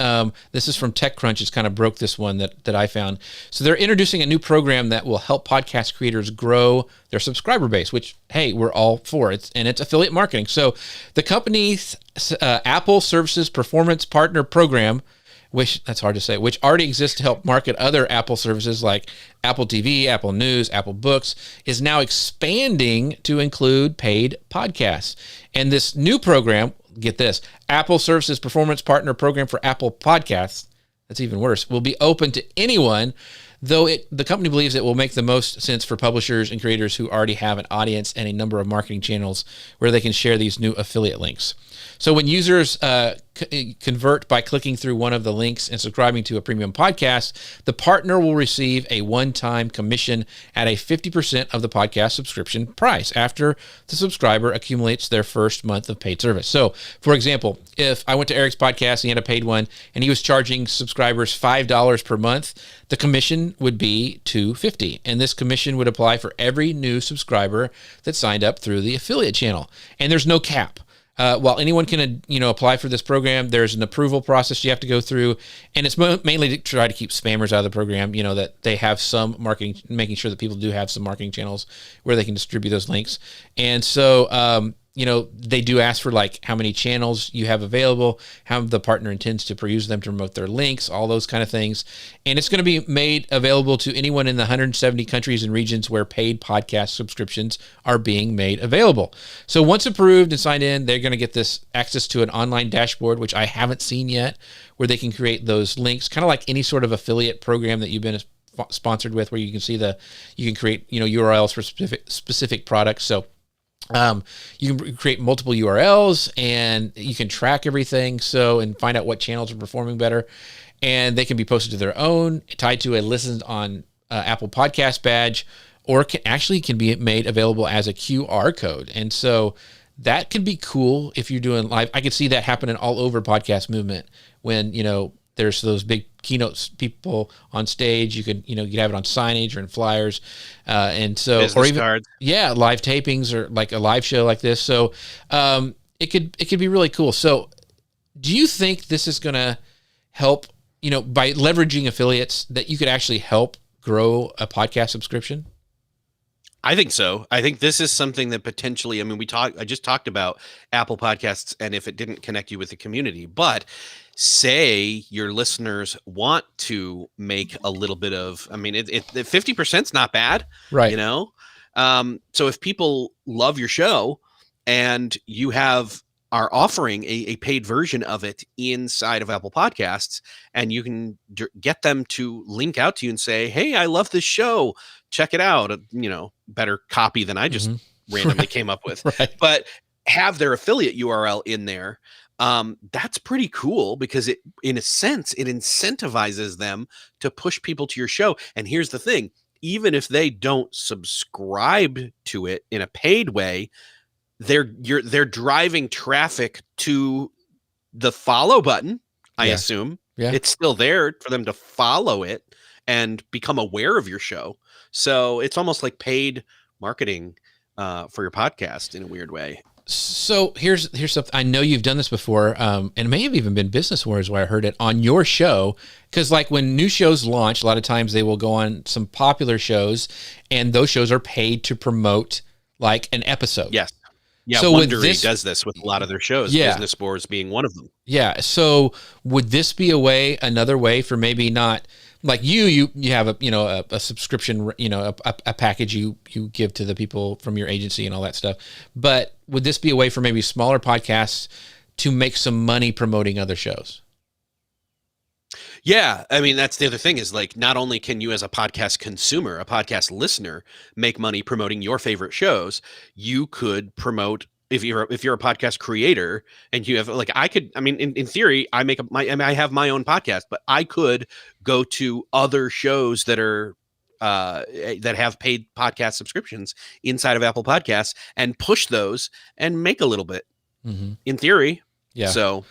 this is from TechCrunch, it's kind of broke this one that I found. So they're introducing a new program that will help podcast creators grow their subscriber base, which, hey, we're all for it, and it's affiliate marketing. So the company's Apple Services Performance Partner Program, which that's hard to say, which already exists to help market other Apple services like Apple TV, Apple News, Apple Books, is now expanding to include paid podcasts. And this new program, get this, Apple Services Performance Partner Program for Apple Podcasts, that's even worse, will be open to anyone, though the company believes it will make the most sense for publishers and creators who already have an audience and a number of marketing channels where they can share these new affiliate links. So when users convert by clicking through one of the links and subscribing to a premium podcast, the partner will receive a one-time commission at a 50% of the podcast subscription price after the subscriber accumulates their first month of paid service. So, for example, if I went to Eric's podcast, he had a paid one, and he was charging subscribers $5 per month, the commission would be $2.50, and this commission would apply for every new subscriber that signed up through the affiliate channel. And there's no cap. While anyone can, apply for this program, there's an approval process you have to go through, and it's mainly to try to keep spammers out of the program. That they have some marketing, making sure that people do have some marketing channels where they can distribute those links. And so, they do ask for like how many channels you have available, how the partner intends to use them to promote their links, all those kind of things. And it's going to be made available to anyone in the 170 countries and regions where paid podcast subscriptions are being made available. So once approved and signed in, they're going to get this access to an online dashboard, which I haven't seen yet, where they can create those links, kind of like any sort of affiliate program that you've been sponsored with, where you can see you can create, URLs for specific products. So you can create multiple URLs and you can track everything. And find out what channels are performing better, and they can be posted to their own, tied to a listened on Apple Podcast badge, or can be made available as a QR code. And so that could be cool if you're doing live. I could see that happening all over podcast movement when, there's those big keynotes people on stage. You could have it on signage or in flyers. And so, business or even cards. Yeah, live tapings or like a live show like this. So it could be really cool. So do you think this is going to help, by leveraging affiliates, that you could actually help grow a podcast subscription? I think so. I think this is something that potentially, I just talked about Apple Podcasts and if it didn't connect you with the community, but say your listeners want to make a little bit of, 50% is not bad, right? So if people love your show and you are offering a paid version of it inside of Apple Podcasts, and you can get them to link out to you and say, hey, I love this show, check it out, better copy than I just randomly came up with, right. But have their affiliate URL in there. That's pretty cool because in a sense, it incentivizes them to push people to your show. And here's the thing, even if they don't subscribe to it in a paid way, they're driving traffic to the follow button. I assume it's still there for them to follow it and become aware of your show. So it's almost like paid marketing for your podcast in a weird way. So here's something. I know you've done this before, and it may have even been Business Wars where I heard it on your show. Because like when new shows launch, a lot of times they will go on some popular shows, and those shows are paid to promote like an episode. Yes. Yeah, so Wondery does this with a lot of their shows, Business Wars being one of them. Yeah. So would this be another way for maybe not like you have a subscription, a package you give to the people from your agency and all that stuff. But would this be a way for maybe smaller podcasts to make some money promoting other shows? Yeah. That's the other thing is like, not only can you as a podcast consumer, a podcast listener, make money promoting your favorite shows, you could promote if you're a podcast creator and you have like, I could, in theory, I have my own podcast, but I could go to other shows that are, that have paid podcast subscriptions inside of Apple Podcasts and push those and make a little bit in theory. Yeah. So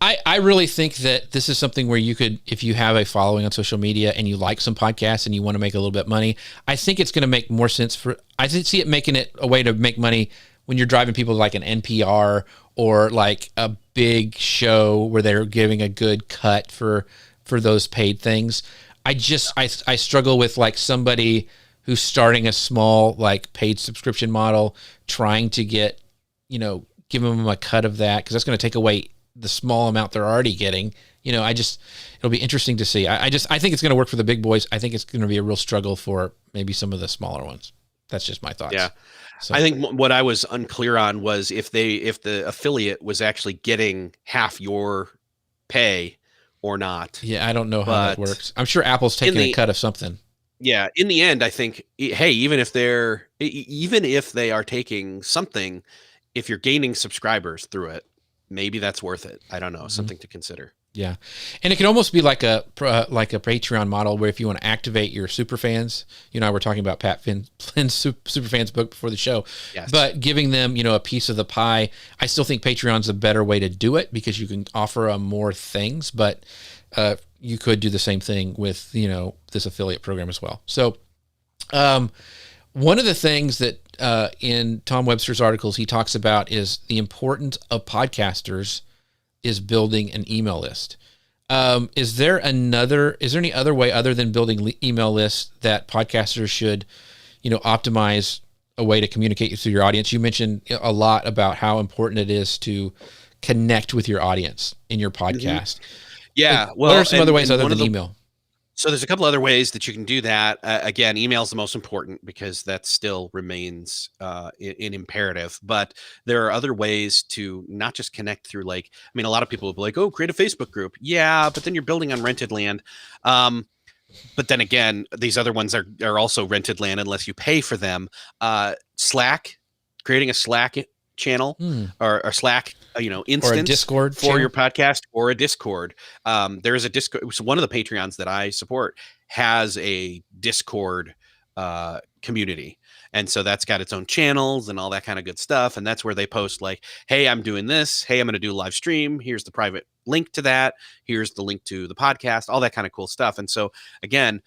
I really think that this is something where you could, if you have a following on social media and you like some podcasts and you want to make a little bit of money, I think it's going to make more sense I see it making it a way to make money when you're driving people to like an NPR or like a big show where they're giving a good cut for those paid things. I struggle with like somebody who's starting a small like paid subscription model, trying to get, give them a cut of that, because that's going to take away the small amount they're already getting, it'll be interesting to see. I think it's going to work for the big boys. I think it's going to be a real struggle for maybe some of the smaller ones. That's just my thoughts. Yeah. So I think what I was unclear on was if the affiliate was actually getting half your pay or not. yeah, I don't know how that But works. I'm sure Apple's taking a cut of something. Yeah, in the end, I think, hey, even if they are taking something, if you're gaining subscribers through it, maybe that's worth it. I don't know, something to consider. Yeah, and it can almost be like a Patreon model where if you want to activate your super fans, we're talking about Flynn's super fans book before the show, Yes. But giving them a piece of the pie. I still think Patreon's a better way to do it because you can offer more things, but you could do the same thing with this affiliate program as well. So one of the things that in Tom Webster's articles he talks about is the importance of podcasters is building an email list. Is there any other way other than building email lists that podcasters should, optimize a way to communicate through your audience? You mentioned a lot about how important it is to connect with your audience in your podcast. Yeah. What are some other ways other than email? So there's a couple other ways that you can do that. Again, email is the most important because that still remains in imperative. But there are other ways to not just connect through a lot of people will be like, oh, create a Facebook group. Yeah, but then you're building on rented land. But then again, these other ones are also rented land unless you pay for them. Slack, creating a Slack channel or Slack, instance or a Discord for channel? your podcast or a Discord. There is a Discord. So one of the Patreons that I support has a Discord community. And so that's got its own channels and all that kind of good stuff. And that's where they post like, hey, I'm doing this. Hey, I'm going to do a live stream. Here's the private link to that. Here's the link to the podcast, all that kind of cool stuff. And so again,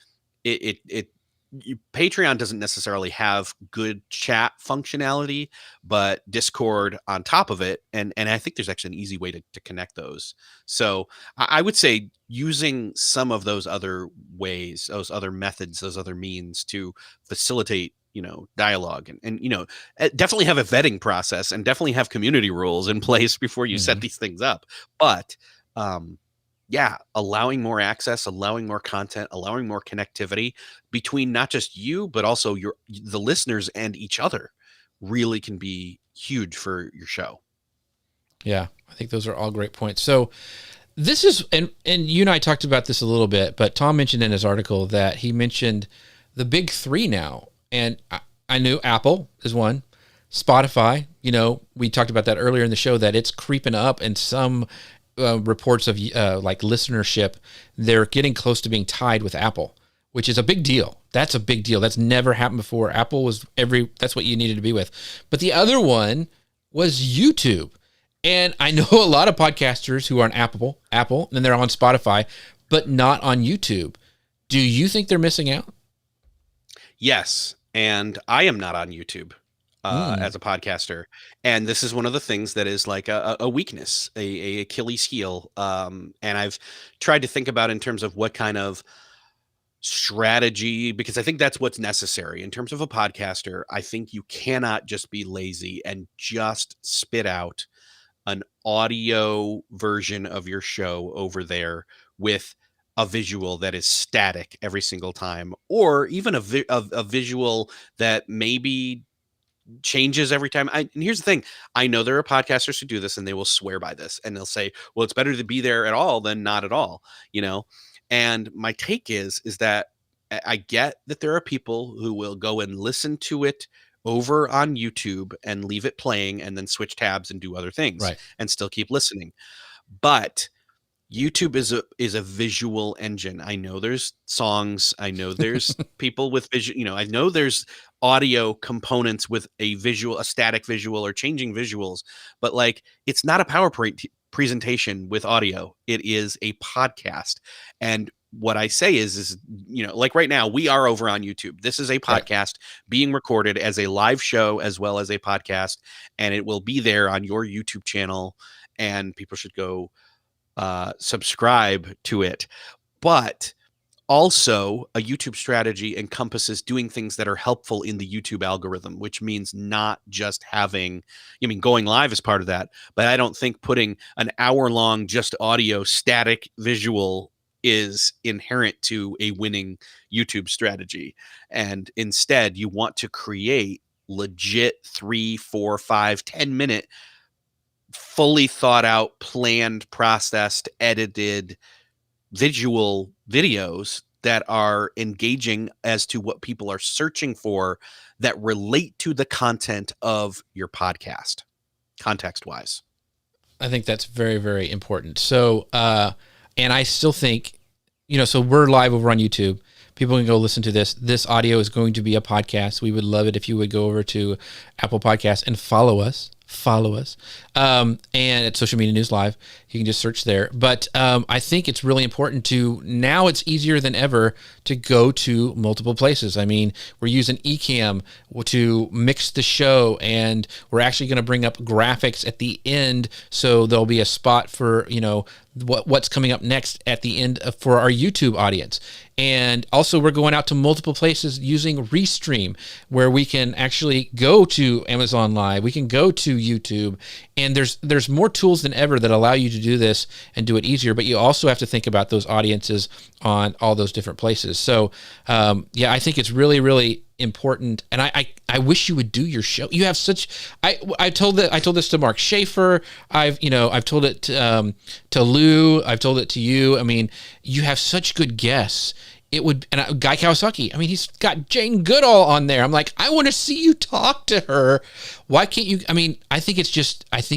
Patreon doesn't necessarily have good chat functionality, but Discord on top of it. And I think there's actually an easy way to connect those. So I would say using some of those other ways, those other methods, those other means to facilitate, dialogue and definitely have a vetting process and definitely have community rules in place before you set these things up. But, yeah, allowing more access, allowing more content, allowing more connectivity between not just you, but also the listeners and each other really can be huge for your show. Yeah, I think those are all great points. So this is, and you and I talked about this a little bit, but Tom mentioned in his article that he mentioned the big three now. And I knew Apple is one, Spotify, we talked about that earlier in the show, that it's creeping up, and some reports of listenership, they're getting close to being tied with Apple, which is a big deal. That's a big deal. That's never happened before. Apple was that's what you needed to be with. But the other one was YouTube. And I know a lot of podcasters who are on Apple, and they're on Spotify, but not on YouTube. Do you think they're missing out? Yes. And I am not on YouTube. As a podcaster. And this is one of the things that is like a weakness, a Achilles heel. And I've tried to think about in terms of what kind of strategy, because I think that's what's necessary in terms of a podcaster. I think you cannot just be lazy and just spit out an audio version of your show over there with a visual that is static every single time, or even a visual that maybe changes every time. And here's the thing. I know there are podcasters who do this and they will swear by this and they'll say, well, it's better to be there at all than not at all, And my take is that I get that there are people who will go and listen to it over on YouTube and leave it playing and then switch tabs and do other things and still keep listening. But YouTube is a visual engine. I know there's songs. I know there's people with vision. I know there's audio components with a static visual or changing visuals. But it's not a PowerPoint presentation with audio. It is a podcast. And what I say is right now we are over on YouTube. This is a podcast being recorded as a live show as well as a podcast, and it will be there on your YouTube channel. And people should go subscribe to it. But Also, a YouTube strategy encompasses doing things that are helpful in the YouTube algorithm, which means not just having, going live is part of that, but I don't think putting an hour-long just audio static visual is inherent to a winning YouTube strategy. And instead, you want to create legit 3, 4, 5, 10-minute, fully thought out, planned, processed, edited visual videos that are engaging as to what people are searching for that relate to the content of your podcast, context wise. I think that's very, very important. So, and I still think, so we're live over on YouTube. People can go listen to this. This audio is going to be a podcast. We would love it if you would go over to Apple Podcasts and follow us. And at Social Media News Live, you can just search there. But I think it's really important now it's easier than ever to go to multiple places. I mean, we're using Ecam to mix the show, and we're actually going to bring up graphics at the end. So there'll be a spot for, what's coming up next at the end for our YouTube audience. And also we're going out to multiple places using Restream, where we can actually go to Amazon Live, we can go to YouTube, and there's more tools than ever that allow you to do this and do it easier. But you also have to think about those audiences on all those different places. So I think it's really, really important. And I wish you would do your show. You have such, I told this to Mark Schaefer. I've told it to Lou. I've told it to you. I mean, you have such good guests. It would, and Guy Kawasaki, I mean, he's got Jane Goodall on there. I'm like, I want to see you talk to her. Why can't you? I mean, I think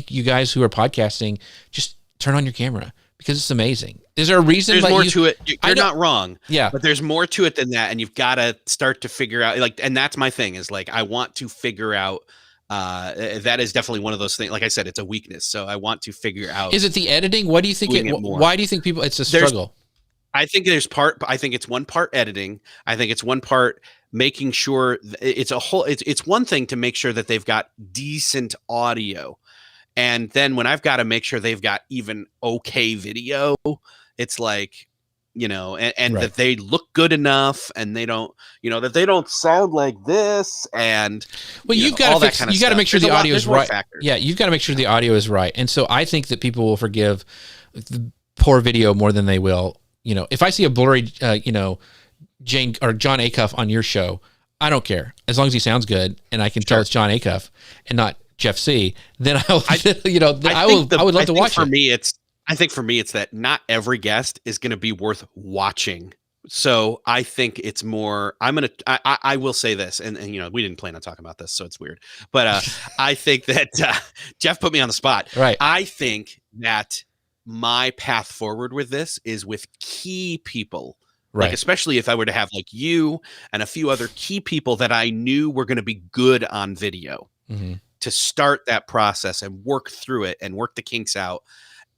you guys who are podcasting, just turn on your camera, because it's amazing. Is there a reason? There's more to it. You're not wrong. Yeah. But there's more to it than that. And you've got to start to figure out, and that's my thing, is like, I want to figure out, that is definitely one of those things. Like I said, it's a weakness. So I want to figure out. Is it the editing? What do you think? Why do you think it's a struggle? I think it's one part editing. I think it's one part making sure it's one thing to make sure that they've got decent audio. And then when I've got to make sure they've got even okay video, it's like, and that they look good enough, and they don't, that they don't sound like this. And you've got to make sure the audio is right. Yeah. You've got to make sure the audio is right. And so I think that people will forgive the poor video more than they will. If I see a blurry, Jane or John Acuff on your show, I don't care, as long as he sounds good and I can tell it's John Acuff and not Jeff C. Then I would love to watch it. I think for me, it's that not every guest is going to be worth watching. So I think it's more. I will say this, and we didn't plan on talking about this, so it's weird. But I think that Jeff put me on the spot. Right. I think that my path forward with this is with key people, right? Like, especially if I were to have like you and a few other key people that I knew were going to be good on video, to start that process and work through it and work the kinks out,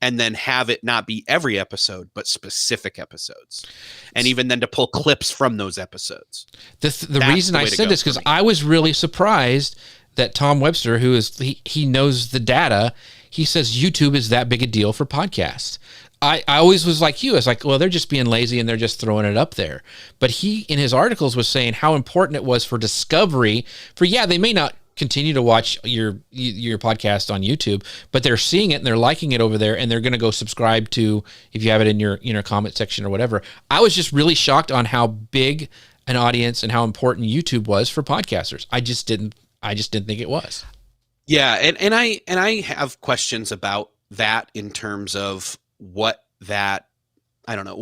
and then have it not be every episode, but specific episodes. And even then to pull clips from those episodes. The reason I said this, because I was really surprised that Tom Webster, he knows the data, he says YouTube is that big a deal for podcasts. I always was like you. I was like, well, they're just being lazy and they're just throwing it up there. But he, in his articles, was saying how important it was for discovery. They may not continue to watch your podcast on YouTube, but they're seeing it and they're liking it over there, and they're going to go subscribe to, if you have it in your comment section or whatever. I was just really shocked on how big an audience and how important YouTube was for podcasters. I just didn't think it was. Yeah, and I have questions about that in terms of what that, I don't know,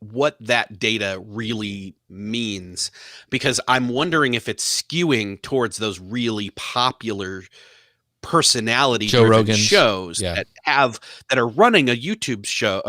what that data really means, because I'm wondering if it's skewing towards those really popular personality shows that are running a YouTube show,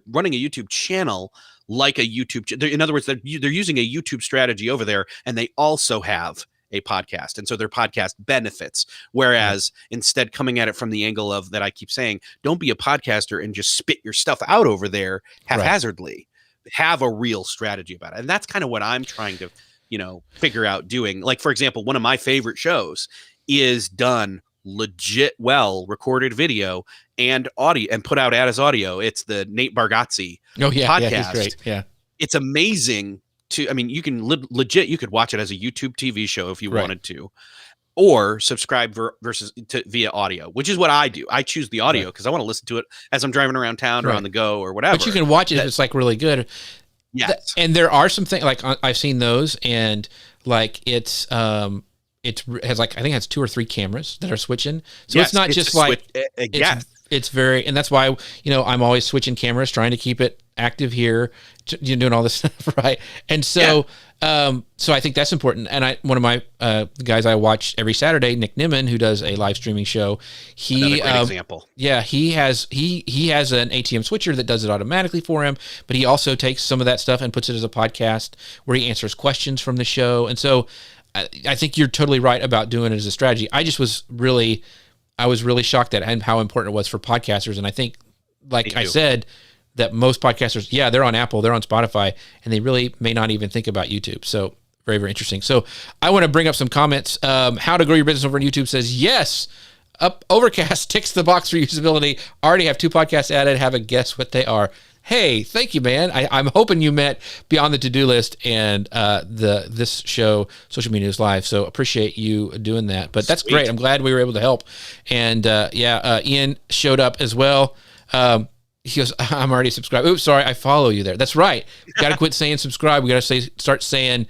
running a YouTube channel, like a YouTube. In other words, they're using a YouTube strategy over there, and they also have a podcast, and so their podcast benefits. Whereas instead, coming at it from the angle of that, I keep saying, don't be a podcaster and just spit your stuff out over there haphazardly. Have a real strategy about it, and that's kind of what I'm trying to, figure out doing. Like, for example, one of my favorite shows is done legit well, recorded video and audio, and put out as audio. It's the Nate Bargatze podcast. Yeah, he's great. Yeah. it's amazing to, I mean, you can legit, you could watch it as a YouTube TV show if you wanted to, or subscribe versus via audio, which is what I do. I choose the audio because I want to listen to it as I'm driving around town or on the go or whatever. But you can watch it if it's like really good. Yes. And there are some things like I've seen those, and like it has like, I think it has 2 or 3 cameras that are switching. So it's not just like it's very, and that's why, you know, I'm always switching cameras, trying to keep it active here, you're doing all this stuff, right? And so, so I think that's important. And one of my guys I watch every Saturday, Nick Nimmin, who does a live streaming show, he example. Yeah, he has an ATM switcher that does it automatically for him, but he also takes some of that stuff and puts it as a podcast where he answers questions from the show. And so I think you're totally right about doing it as a strategy. I was really shocked at how important it was for podcasters. And I think, like I said, that most podcasters, they're on Apple, they're on Spotify, and they really may not even think about YouTube. So very, very interesting. So I want to bring up some comments. How to Grow Your Business Over on YouTube says, yes, Overcast ticks the box for usability. Already have 2 podcasts added. Have a guess what they are. Hey, thank you, man. I'm hoping you met Beyond the To-Do List and this show, Social Media News Live. So appreciate you doing that. But that's great. I'm glad we were able to help. And Ian showed up as well. He goes, I'm already subscribed. Oops, sorry, I follow you there. That's right. Got to quit saying subscribe. We got to start saying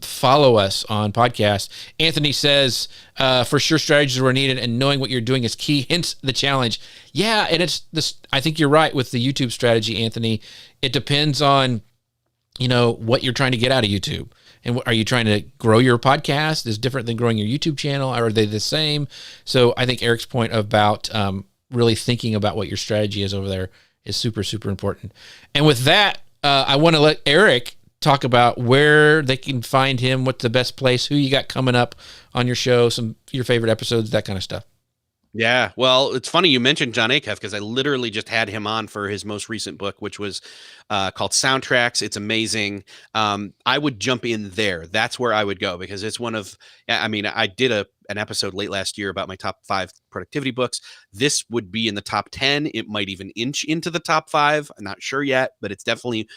follow us on podcasts. Anthony says, for sure strategies were needed and knowing what you're doing is key, hence the challenge. Yeah, and it's this. I think you're right with the YouTube strategy, Anthony. It depends on, you know, what you're trying to get out of YouTube. And are you trying to grow your podcast? Is different than growing your YouTube channel? Or are they the same? So I think Eric's point about really thinking about what your strategy is over there is super, super important. And with that, I want to let Eric talk about where they can find him, what's the best place, who you got coming up on your show, some your favorite episodes, that kind of stuff. Yeah, well, it's funny you mentioned Jon Acuff because I literally just had him on for his most recent book, which was called Soundtracks. It's amazing. I would jump in there. That's where I would go because it's one of, I mean, I did an episode late last year about my top 5 productivity books. This would be in the top 10. It might even inch into the top 5. I'm not sure yet, but it's definitely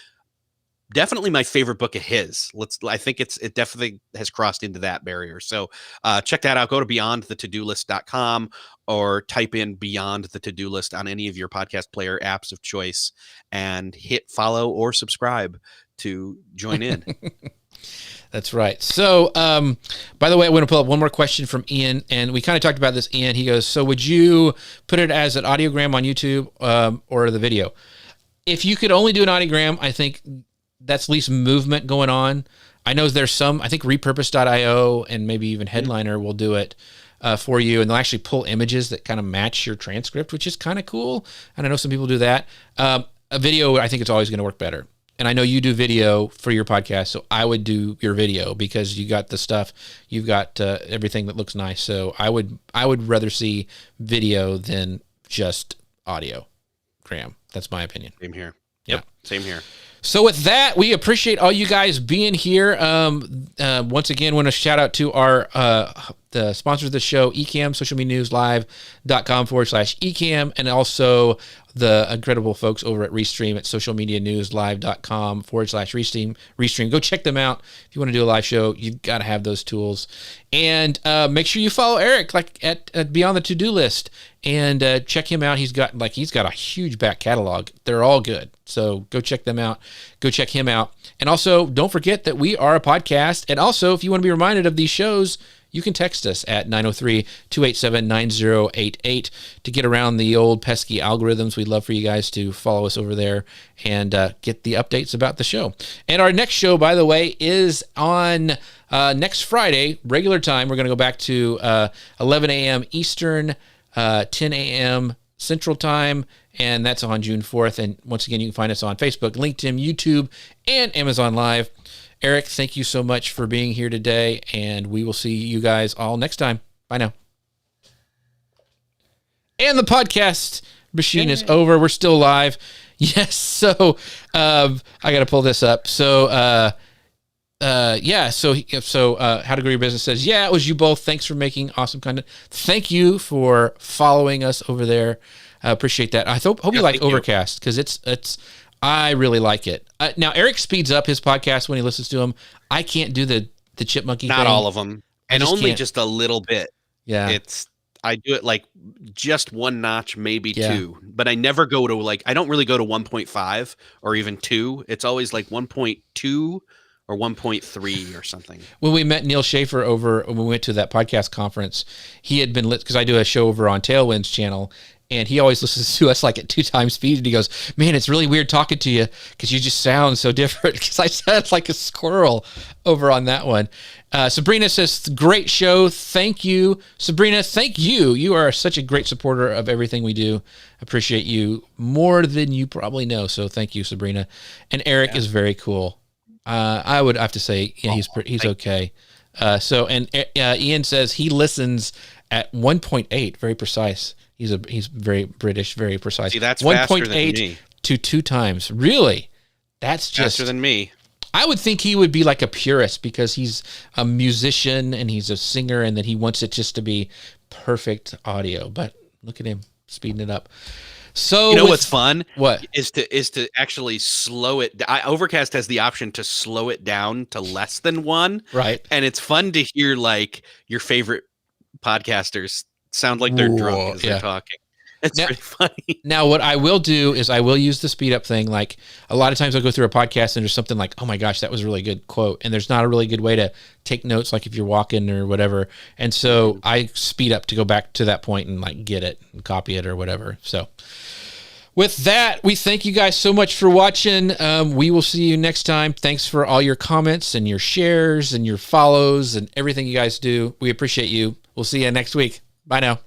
my favorite book of his. I think it definitely has crossed into that barrier. So check that out. Go to beyondthetodolist.com or type in Beyond the To-Do List on any of your podcast player apps of choice and hit follow or subscribe to join in. That's right. So, by the way, I want to pull up one more question from Ian, and we kind of talked about this, Ian. He goes, so would you put it as an audiogram on YouTube or the video? If you could only do an audiogram, I think that's at least movement going on. I know there's some, I think repurpose.io and maybe even Headliner will do it for you, and they'll actually pull images that kind of match your transcript, which is kind of cool. And I know some people do that. A video, I think it's always going to work better. And I know you do video for your podcast, so I would do your video because you got the stuff, you've got everything that looks nice. So I would rather see video than just audio. Graham, that's my opinion. Same here. Yep. Same here. So with that, we appreciate all you guys being here. Once again, want to shout out to our the sponsors of the show, Ecams, socialmedianewslive.com/Ecam, and also the incredible folks over at Restream at socialmedianewslive.com/Restream. Go check them out. If you want to do a live show, you've got to have those tools. And make sure you follow Eric at Beyond the To-Do List and check him out. He's got a huge back catalog. They're all good. So go check them out. Go check him out. And also, don't forget that we are a podcast. And also, if you want to be reminded of these shows, you can text us at 903-287-9088 to get around the old pesky algorithms. We'd love for you guys to follow us over there and get the updates about the show. And our next show, by the way, is on next Friday, regular time. We're going to go back to 11 a.m. Eastern, 10 a.m. Central Time, and that's on June 4th. And once again, you can find us on Facebook, LinkedIn, YouTube, and Amazon Live. Eric, thank you so much for being here today, and we will see you guys all next time. Bye now. And the podcast machine is over. We're still live. Yes, so I got to pull this up. So, How to Grow Your Business says, yeah, it was you both. Thanks for making awesome content. Thank you for following us over there. I appreciate that. I hope you like Overcast because it's I really like it. Now, Eric speeds up his podcast when he listens to them. I can't do the chipmunky thing. Not all of them, and only can't. just a little bit. Yeah. I do it like just one notch, maybe two, but I never go to I don't really go to 1.5 or even 2. It's always like 1.2 or 1.3 or something. When we met Neil Schaefer when we went to that podcast conference, he had been because I do a show over on Tailwind's channel, and he always listens to us like at 2 times speed, and he goes, "Man, it's really weird talking to you because you just sound so different." Because I sound like a squirrel over on that one. Sabrina says, "Great show. Thank you, Sabrina. Thank you. You are such a great supporter of everything we do. Appreciate you more than you probably know. So thank you, Sabrina." And Eric is very cool. I would have to say, he's okay. Ian says he listens at 1.8, very precise. He's very British, very precise. See, that's faster than me. to 2 times. Really? That's just faster than me. I would think he would be like a purist because he's a musician and he's a singer, and that he wants it just to be perfect audio. But look at him speeding it up. So what's fun? What is to actually slow it? Overcast has the option to slow it down to less than 1, right? And it's fun to hear like your favorite podcasters sound like they're drunk as they're talking. It's pretty funny. Now, what I will do is I will use the speed up thing. Like a lot of times I'll go through a podcast and there's something like, oh my gosh, that was a really good quote. And there's not a really good way to take notes, like if you're walking or whatever. And so I speed up to go back to that point and like get it and copy it or whatever. So with that, we thank you guys so much for watching. We will see you next time. Thanks for all your comments and your shares and your follows and everything you guys do. We appreciate you. We'll see you next week. Bye now.